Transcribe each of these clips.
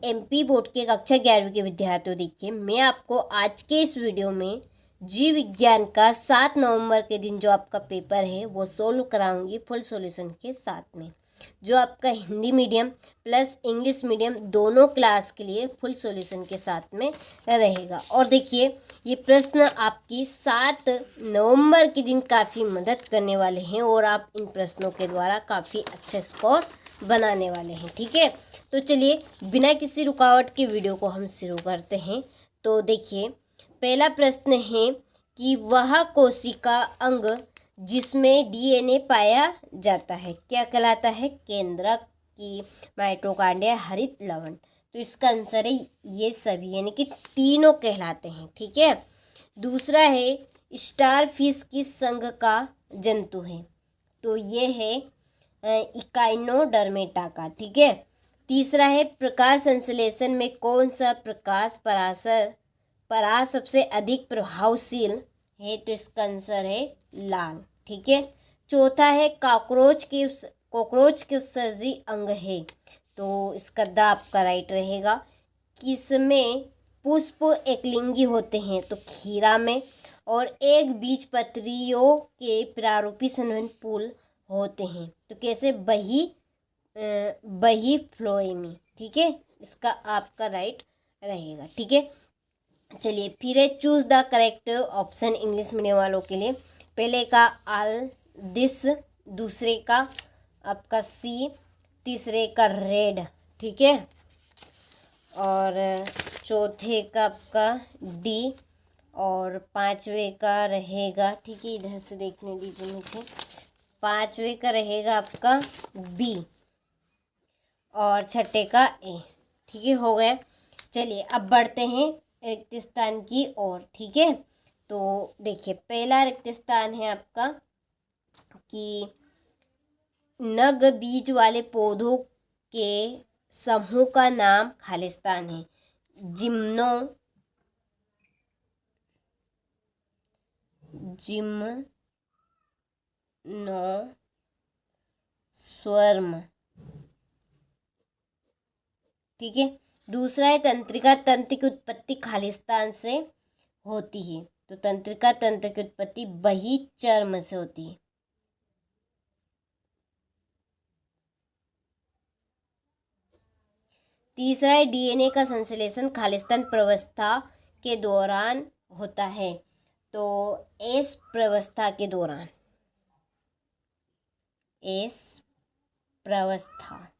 MP board के कक्षा 11वीं के विद्यार्थियों, देखिए मैं आपको आज के इस वीडियो में जीव विज्ञान का 7 नवंबर के दिन जो आपका पेपर है वो सोल्व कराऊंगी फुल सॉल्यूशन के साथ में, जो आपका Hindi medium plus English medium दोनों क्लास के लिए फुल सॉल्यूशन के साथ में रहेगा। और देखिए ये प्रश्न आपकी 7 नवंबर के दिन काफ़ी मदद करने वाले हैं और आप इन प्रश्नों के द्वारा काफ़ी अच्छा स्कोर बनाने वाले हैं। ठीक है, तो चलिए बिना किसी रुकावट के वीडियो को हम शुरू करते हैं। तो देखिए पहला प्रश्न है कि वह कोशिका अंग जिसमें डीएनए पाया जाता है क्या कहलाता है? केंद्रक की माइटोकॉन्ड्रिया हरित लवण। तो इसका आंसर है ये सभी, यानी कि तीनों कहलाते हैं। ठीक है, दूसरा है स्टार फिश किस संघ का जंतु है? तो ये है इकाइनोडर्मेटा का। ठीक है, तीसरा है प्रकाश संश्लेषण में कौन सा प्रकाश परास सबसे अधिक प्रभावशील है? तो इसका आंसर है लाल। ठीक है, चौथा है कॉकरोच के उत्सर्जी अंग है। तो इसका द आपका राइट रहेगा। किसमें पुष्प एकलिंगी होते हैं? तो खीरा में। और एक बीजपत्रियों के प्रारूपी संवहन पुल होते हैं तो कैसे? बही फ्लोएमी। ठीक है, इसका आपका राइट रहेगा। ठीक है, चलिए फिर है choose the correct option English medium वालों के लिए। पहले का ऑल दिस, दूसरे का आपका सी, तीसरे का रेड। ठीक है, और चौथे का आपका डी और पांचवे का रहेगा, ठीक है इधर से देखने दीजिए मुझे, पांचवे का रहेगा आपका बी और छठे का ए। ठीक है, हो गया। चलिए अब बढ़ते हैं रिक्त स्थान की ओर। ठीक है, तो देखिए पहला रिक्त स्थान है आपका कि नग बीज वाले पौधों के समूह का नाम खालिस्तान है। जिम्नोस्पर्म। ठीक है, दूसरा है तंत्रिका तंत्र की उत्पत्ति खालिस्तान से होती है। तो तंत्रिका तंत्र की उत्पत्ति बही चर्म से होती है। तीसरा है डीएनए का संश्लेषण खालिस्तान प्रावस्था के दौरान होता है। तो एस प्रावस्था के दौरान, एस प्रावस्था।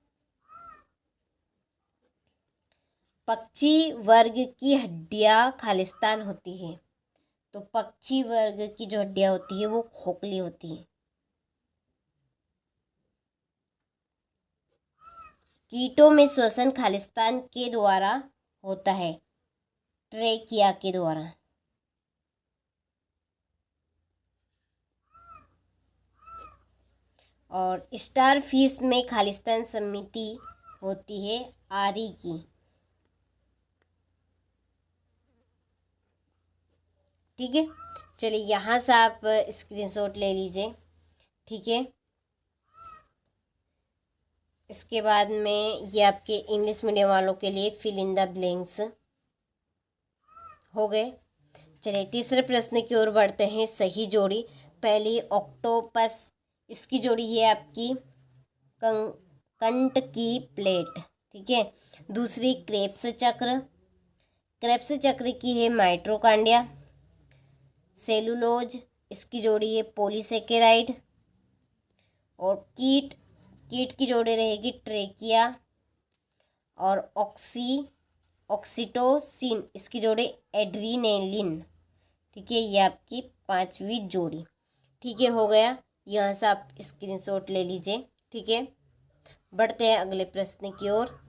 पक्षी वर्ग की हड्डियां खालिस्तान होती है। तो पक्षी वर्ग की जो हड्डियां होती है वो खोखली होती है। कीटों में श्वसन खालिस्तान के द्वारा होता है, ट्रेकिया के द्वारा। और स्टार फिश में खालिस्तान समिति होती है आरी की। ठीक है, चलिए यहाँ से आप स्क्रीनशॉट ले लीजिए। ठीक है, इसके बाद में ये आपके इंग्लिश मीडियम वालों के लिए फिल इन द ब्लैंक्स हो गए। चलिए तीसरे प्रश्न की ओर बढ़ते हैं। सही जोड़ी, पहली ऑक्टोपस, इसकी जोड़ी है आपकी कंट की प्लेट। ठीक है, दूसरी क्रेप्स चक्र की है माइटोकॉन्ड्रिया। सेलुलोज, इसकी जोड़ी है पॉलीसेकेराइड। और कीट की जोड़ी रहेगी ट्रेकिया। और ऑक्सीटोसिन, इसकी जोड़ी एड्रीनेलिन। ठीक है, ये आपकी पांचवी जोड़ी। ठीक है, हो गया। यहाँ से आप स्क्रीनशॉट ले लीजिए। ठीक है, बढ़ते हैं अगले प्रश्न की ओर।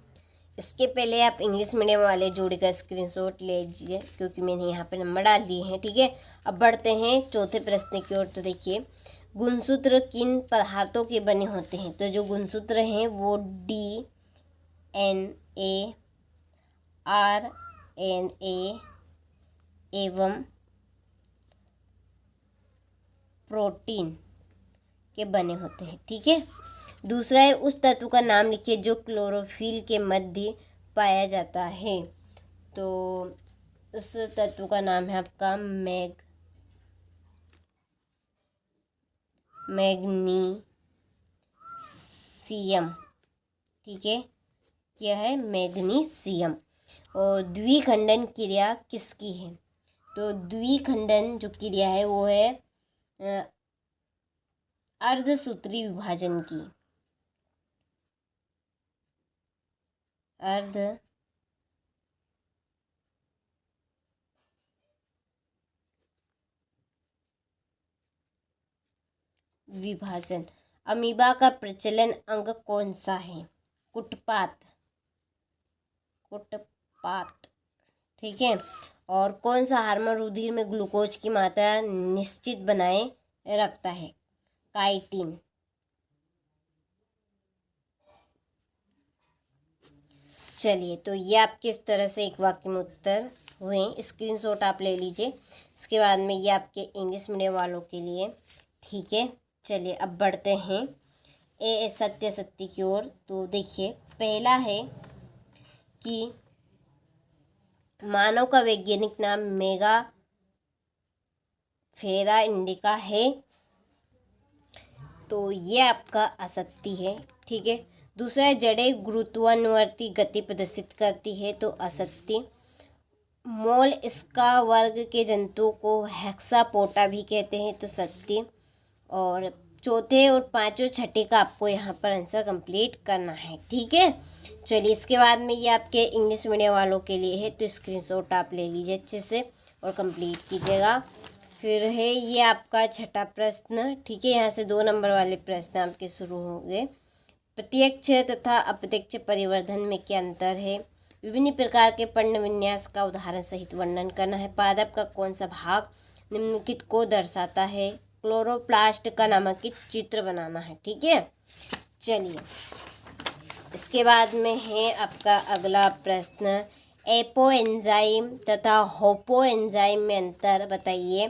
इसके पहले आप इंग्लिश मीडियम वाले जोड़ी का स्क्रीनशॉट ले लीजिए क्योंकि मैंने यहाँ पे नंबर डाल दिए हैं। ठीक है, अब बढ़ते हैं चौथे प्रश्न की ओर। तो देखिए गुणसूत्र किन पदार्थों के बने होते हैं? तो जो गुणसूत्र हैं वो DNA, RNA एवं प्रोटीन के बने होते हैं। ठीक है, दूसरा है उस तत्व का नाम लिखिए जो क्लोरोफिल के मध्य पाया जाता है। तो उस तत्व का नाम है आपका मैग्नीशियम। ठीक है, क्या है? मैग्नीशियम। और द्विखंडन क्रिया किसकी है? तो द्विखंडन जो क्रिया है वो है अर्धसूत्री विभाजन की। अर्ध विभाजन। अमीबा का प्रचलन अंग कौन सा है? कुटपात। ठीक है। और कौन सा हार्मोन रुधिर में ग्लूकोज की मात्रा निश्चित बनाए रखता है? काइटिन। चलिए, तो ये आपके इस तरह से एक वाक्य में उत्तर हुए। स्क्रीनशॉट आप ले लीजिए। इसके बाद में ये आपके इंग्लिश मीडियम वालों के लिए। ठीक है, चलिए अब बढ़ते हैं सत्य की ओर। तो देखिए, पहला है कि मानव का वैज्ञानिक नाम मेगाफेरा इंडिका है। तो ये आपका असत्य है। ठीक है। दूसरा, जड़ें गुरुत्वानुवर्ती गति प्रदर्शित करती है। तो असत्य। मोलस्का वर्ग के जंतुओं को हेक्सापोडा भी कहते हैं। तो सत्य। और चौथे और पांचवें छठे का आपको यहाँ पर आंसर कंप्लीट करना है। ठीक है। चलिए, इसके बाद में ये आपके इंग्लिश मीडियम वालों के लिए है। तो स्क्रीनशॉट आप ले लीजिए अच्छे से और कंप्लीट कीजिएगा। फिर है ये आपका छठा प्रश्न। ठीक है, यहाँ से 2 नंबर वाले प्रश्न आपके शुरू होंगे। प्रत्यक्ष तथा अप्रत्यक्ष परिवर्धन में क्या अंतर है? विभिन्न प्रकार के पर्ण विन्यास का उदाहरण सहित वर्णन करना है। पादप का कौन सा भाग निम्नलिखित को दर्शाता है? क्लोरोप्लास्ट का नामांकित चित्र बनाना है। ठीक है। चलिए, इसके बाद में है आपका अगला प्रश्न, एपो एंजाइम तथा होपो एंजाइम में अंतर बताइए।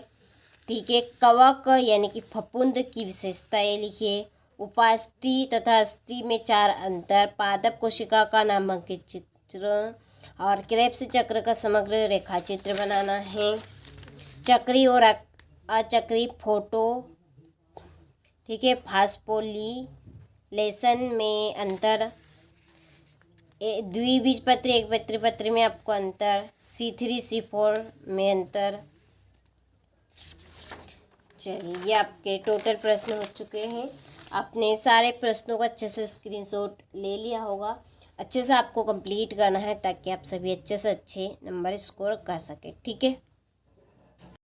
ठीक है। कवक यानी कि फफूंद की विशेषताएं लिखिए। उपास्थि तथा अस्थि में 4 अंतर। पादप कोशिका का नामांकित चित्र और क्रेब्स चक्र का समग्र रेखा चित्र बनाना है। चक्री और अचक्री फोटो। ठीक है। फास्फोलिलेशन में अंतर। द्विबीजपत्री एकबीजपत्री पत्री में आपको अंतर। C3 C4 में अंतर। चलिए, ये आपके टोटल प्रश्न हो चुके हैं। आपने सारे प्रश्नों का अच्छे से स्क्रीनशॉट ले लिया होगा। अच्छे से आपको कंप्लीट करना है ताकि आप सभी अच्छे से अच्छे नंबर स्कोर कर सकें। ठीक है।